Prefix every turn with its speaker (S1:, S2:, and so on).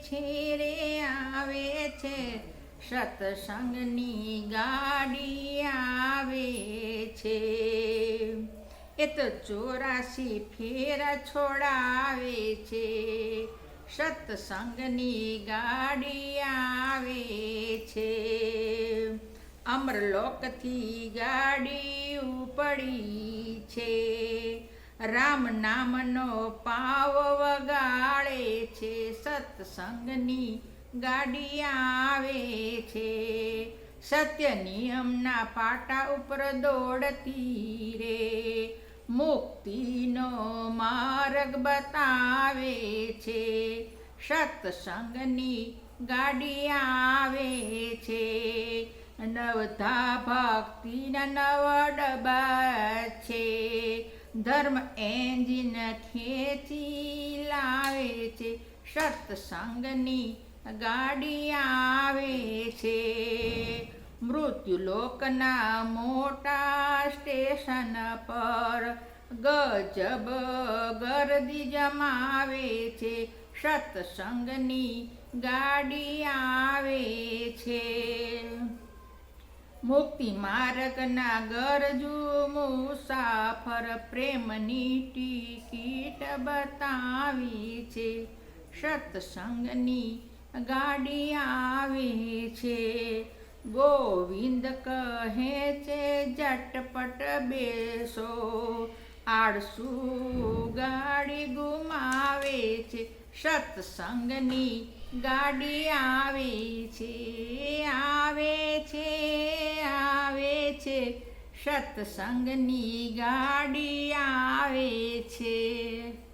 S1: છે રે આવે છે, સત્સંગની ગાડી આવે છે. એ તો 84 ફેરા છોડાવે છે, સત્સંગની ગાડી આવે છે. અમરલોકથી ગાડી ઉપડી છે, રામ નામનો પાવ વગાડે છે, સત્સંગની ગાડી આવે છે. સત્ય નિયમના પાટા ઉપર દોડતી રે, મુક્તિનો માર્ગ બતાવે છે, સત્સંગની ગાડી આવે છે. નવધા ભક્તિના નવ ડબ્બા છે, ધર્મ એન્જિન ખેંચી લાવે છે, સત્સંગની ગાડી આવે છે. મૃત્યુલોકના મોટા સ્ટેશન પર ગજબ ગર્દી જમાવે છે, સત્સંગની ગાડી આવે છે. મુક્તિ માર્ગના ગરજુ મુસાફર પ્રેમની ટિકિટ બતાવી છે, સત્સંગની ગાડી આવે છે. ગોવિંદ કહે છે ઝટપટ બેસો, આળસુ ગાડી ગુમાવે છે, સત્સંગની ગાડી આવે છે. આવે છે, આવે છે, સત્સંગની ગાડી આવે છે.